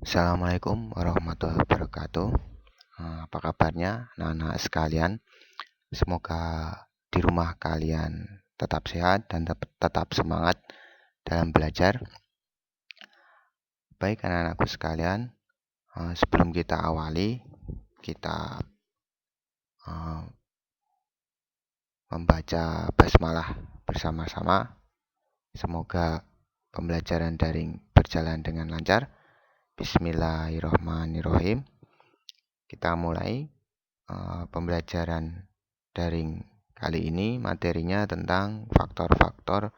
Assalamualaikum warahmatullahi wabarakatuh. Apa kabarnya anak-anak sekalian? Semoga di rumah kalian tetap sehat dan tetap semangat dalam belajar. Baik anak-anakku sekalian, sebelum kita awali, kita membaca basmalah bersama-sama. Semoga pembelajaran daring berjalan dengan lancar. Bismillahirrahmanirrahim. Kita mulai pembelajaran daring kali ini. Materinya tentang faktor-faktor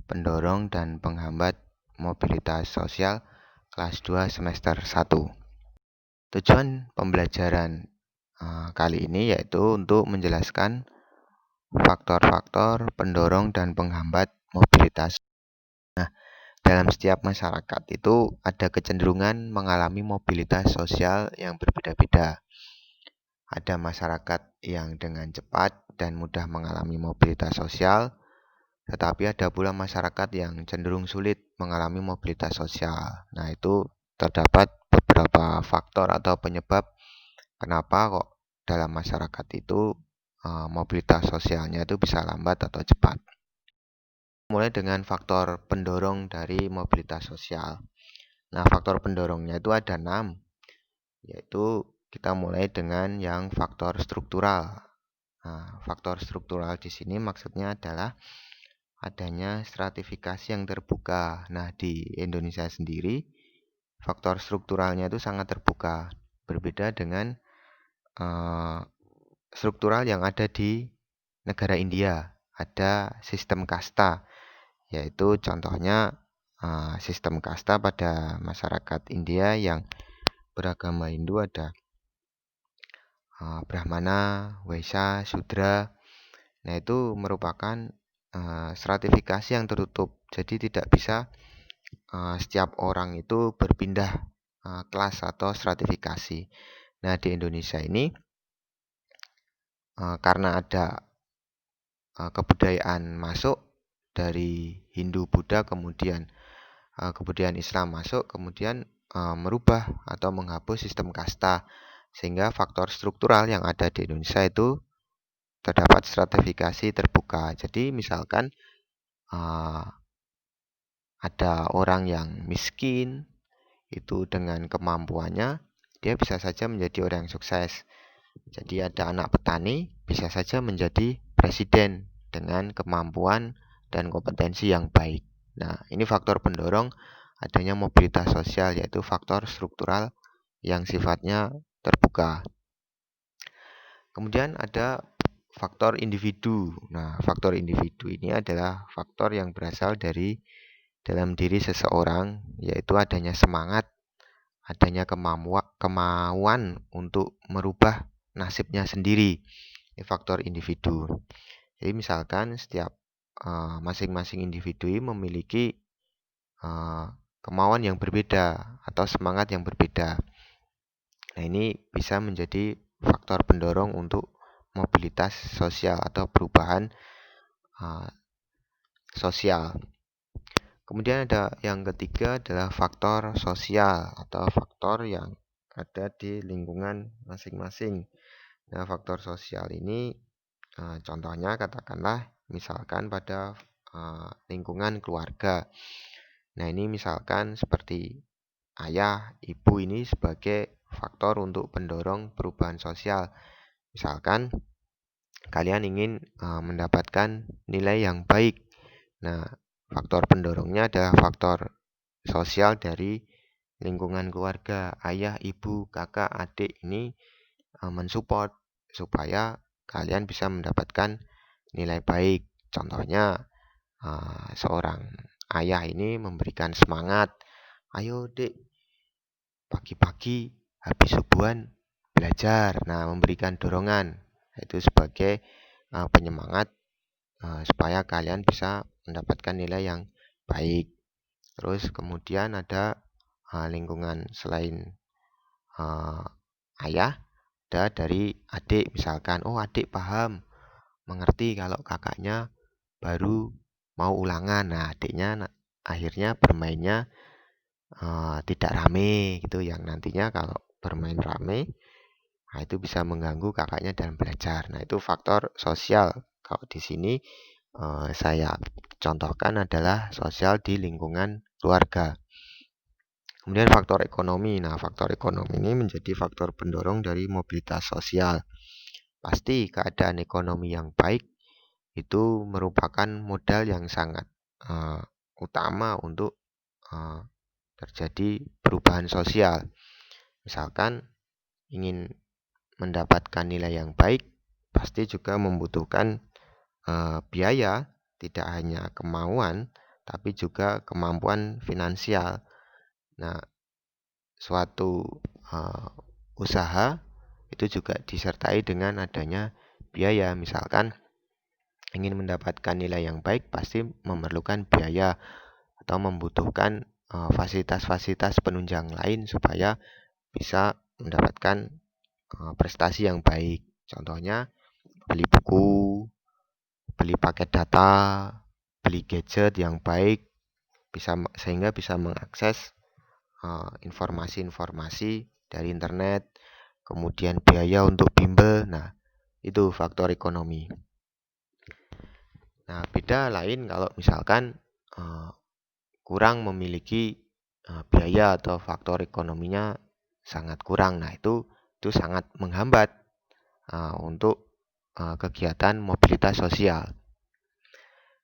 pendorong dan penghambat mobilitas sosial kelas 2 semester 1. Tujuan pembelajaran kali ini yaitu untuk menjelaskan faktor-faktor pendorong dan penghambat mobilitas. Dalam setiap masyarakat itu ada kecenderungan mengalami mobilitas sosial yang berbeda-beda. Ada masyarakat yang dengan cepat dan mudah mengalami mobilitas sosial, tetapi ada pula masyarakat yang cenderung sulit mengalami mobilitas sosial. Nah, itu terdapat beberapa faktor atau penyebab kenapa kok dalam masyarakat itu mobilitas sosialnya itu bisa lambat atau cepat. Mulai dengan faktor pendorong dari mobilitas sosial. Nah, faktor pendorongnya itu ada 6, yaitu kita mulai dengan yang faktor struktural. Nah, faktor struktural di sini maksudnya adalah adanya stratifikasi yang terbuka. Nah, di Indonesia sendiri, faktor strukturalnya itu sangat terbuka. Berbeda dengan struktural yang ada di negara India. Ada sistem kasta, yaitu contohnya sistem kasta pada masyarakat India yang beragama Hindu ada Brahmana, Waisya, Sudra. Nah, itu merupakan stratifikasi yang tertutup. Jadi tidak bisa setiap orang itu berpindah kelas atau stratifikasi. Nah, di Indonesia ini karena ada kebudayaan masuk dari Hindu, Buddha, kemudian Islam masuk, kemudian merubah atau menghapus sistem kasta, sehingga faktor struktural yang ada di Indonesia itu terdapat stratifikasi terbuka. Jadi misalkan ada orang yang miskin, itu dengan kemampuannya dia bisa saja menjadi orang yang sukses. Jadi ada anak petani bisa saja menjadi presiden dengan kemampuan dan kompetensi yang baik. Nah, ini faktor pendorong adanya mobilitas sosial, yaitu faktor struktural yang sifatnya terbuka. Kemudian ada faktor individu. Nah, faktor individu ini adalah faktor yang berasal dari dalam diri seseorang, yaitu adanya semangat, adanya kemauan untuk merubah nasibnya sendiri. Ini faktor individu. Jadi misalkan setiap masing-masing individu memiliki kemauan yang berbeda atau semangat yang berbeda. Nah, ini bisa menjadi faktor pendorong untuk mobilitas sosial atau perubahan sosial. Kemudian ada yang ketiga adalah faktor sosial atau faktor yang ada di lingkungan masing-masing. Nah, faktor sosial ini contohnya katakanlah misalkan pada lingkungan keluarga. Nah, ini misalkan seperti ayah, ibu ini sebagai faktor untuk pendorong perubahan sosial. Misalkan kalian ingin mendapatkan nilai yang baik. Nah, faktor pendorongnya adalah faktor sosial dari lingkungan keluarga. Ayah, ibu, kakak, adik ini mensupport supaya kalian bisa mendapatkan nilai baik. Contohnya seorang ayah ini memberikan semangat. Ayo dek, pagi-pagi habis subuhan belajar. Nah, memberikan dorongan. Itu sebagai penyemangat supaya kalian bisa mendapatkan nilai yang baik. Terus kemudian ada lingkungan selain ayah, ada dari adik. Misalkan, oh adik paham, mengerti kalau kakaknya baru mau ulangan. Nah, adiknya akhirnya bermainnya tidak rame gitu, yang nantinya kalau bermain rame, nah itu bisa mengganggu kakaknya dalam belajar. Nah, itu faktor sosial. Kalau di sini saya contohkan adalah sosial di lingkungan keluarga. Kemudian faktor ekonomi. Nah, faktor ekonomi ini menjadi faktor pendorong dari mobilitas sosial. Pasti keadaan ekonomi yang baik itu merupakan modal yang sangat utama untuk terjadi perubahan sosial. Misalkan ingin mendapatkan nilai yang baik, pasti juga membutuhkan biaya, tidak hanya kemauan, tapi juga kemampuan finansial. Nah, suatu usaha itu juga disertai dengan adanya biaya. Misalkan ingin mendapatkan nilai yang baik, pasti memerlukan biaya atau membutuhkan fasilitas-fasilitas penunjang lain supaya bisa mendapatkan prestasi yang baik. Contohnya beli buku, beli paket data, beli gadget yang baik, sehingga bisa mengakses informasi-informasi dari internet, kemudian biaya untuk bimbel. Nah, itu faktor ekonomi. Nah, beda lain kalau misalkan kurang memiliki biaya atau faktor ekonominya sangat kurang. Nah, itu sangat menghambat untuk kegiatan mobilitas sosial.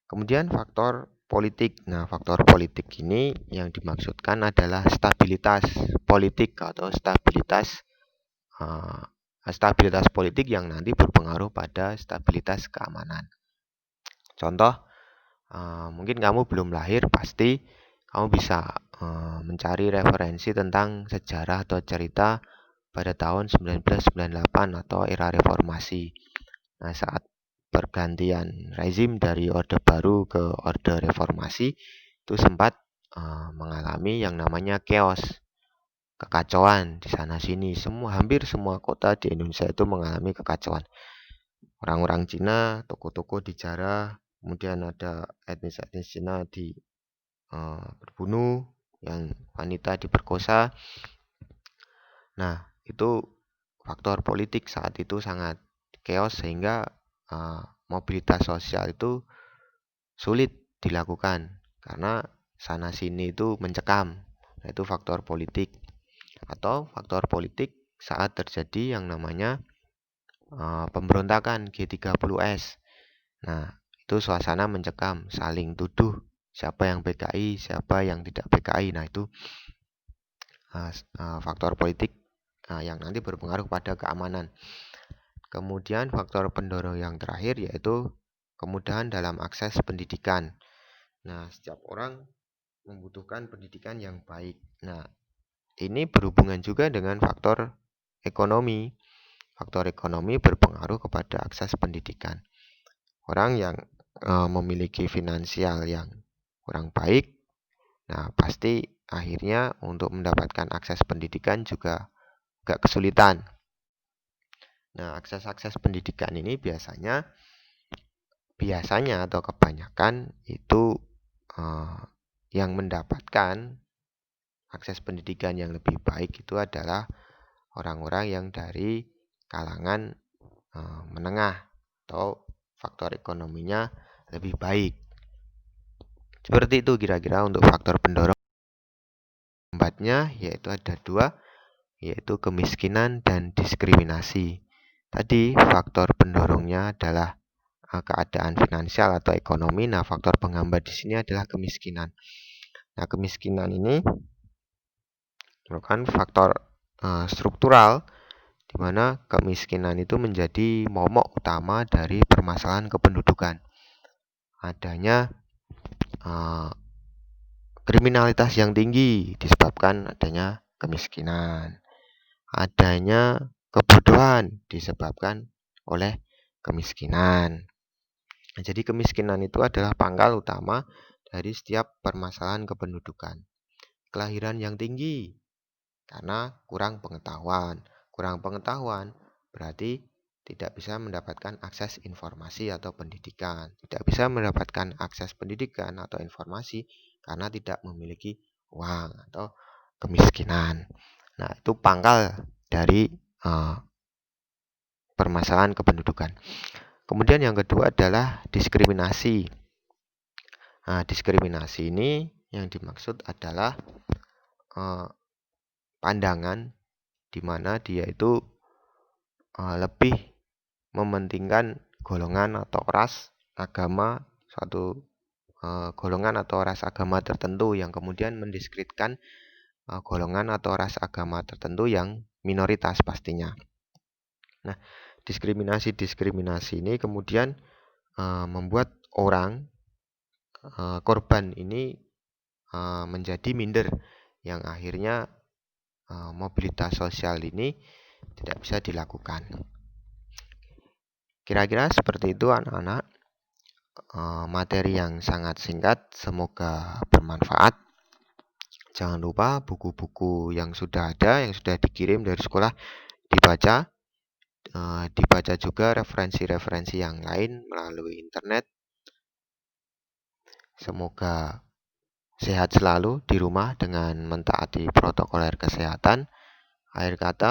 Kemudian faktor politik. Nah, faktor politik ini yang dimaksudkan adalah stabilitas politik atau stabilitas politik yang nanti berpengaruh pada stabilitas keamanan. Contoh, mungkin kamu belum lahir, pasti kamu bisa mencari referensi tentang sejarah atau cerita pada tahun 1998 atau era reformasi. Nah, saat pergantian rezim dari Orde Baru ke Orde Reformasi itu sempat mengalami yang namanya chaos, kekacauan di sana sini. Hampir semua kota di Indonesia itu mengalami kekacauan. Orang-orang Cina, toko-toko dijarah, kemudian ada etnis-etnis Cina berbunuh, yang wanita diperkosa. Nah, itu faktor politik saat itu sangat chaos sehingga mobilitas sosial itu sulit dilakukan karena sana sini itu mencekam. Nah, itu faktor politik. Atau faktor politik saat terjadi yang namanya pemberontakan G30S. Nah, itu suasana mencekam, saling tuduh siapa yang PKI, siapa yang tidak PKI. Nah, itu faktor politik yang nanti berpengaruh pada keamanan. Kemudian faktor pendorong yang terakhir yaitu kemudahan dalam akses pendidikan. Nah, setiap orang membutuhkan pendidikan yang baik. Nah, ini berhubungan juga dengan faktor ekonomi. Faktor ekonomi berpengaruh kepada akses pendidikan. Orang yang memiliki finansial yang kurang baik, nah pasti akhirnya untuk mendapatkan akses pendidikan juga agak kesulitan. Nah, akses-akses pendidikan ini biasanya atau kebanyakan itu yang mendapatkan akses pendidikan yang lebih baik itu adalah orang-orang yang dari kalangan menengah atau faktor ekonominya lebih baik. Seperti itu kira-kira untuk faktor pendorong. Lambatnya yaitu ada dua, yaitu kemiskinan dan diskriminasi. Tadi faktor pendorongnya adalah keadaan finansial atau ekonomi. Nah, faktor penghambat di sini adalah kemiskinan. Nah, kemiskinan ini merupakan faktor struktural di mana kemiskinan itu menjadi momok utama dari permasalahan kependudukan. Adanya kriminalitas yang tinggi disebabkan adanya kemiskinan. Adanya kebodohan disebabkan oleh kemiskinan. Nah, jadi kemiskinan itu adalah pangkal utama dari setiap permasalahan kependudukan. Kelahiran yang tinggi karena kurang pengetahuan. Kurang pengetahuan berarti tidak bisa mendapatkan akses informasi atau pendidikan. Tidak bisa mendapatkan akses pendidikan atau informasi karena tidak memiliki uang atau kemiskinan. Nah, itu pangkal dari permasalahan kependudukan. Kemudian yang kedua adalah diskriminasi. Nah, diskriminasi ini yang dimaksud adalah pandangan di mana dia itu lebih mementingkan golongan atau ras, agama, suatu golongan atau ras agama tertentu yang kemudian mendiskreditkan golongan atau ras agama tertentu yang minoritas pastinya. Nah, diskriminasi ini kemudian membuat orang korban ini menjadi minder, yang akhirnya mobilitas sosial ini tidak bisa dilakukan. Kira-kira seperti itu anak-anak. Materi yang sangat singkat, semoga bermanfaat. Jangan lupa buku-buku yang sudah ada, yang sudah dikirim dari sekolah dibaca. Dibaca juga referensi-referensi yang lain melalui internet. Semoga sehat selalu di rumah dengan mentaati protokol kesehatan. Akhir kata,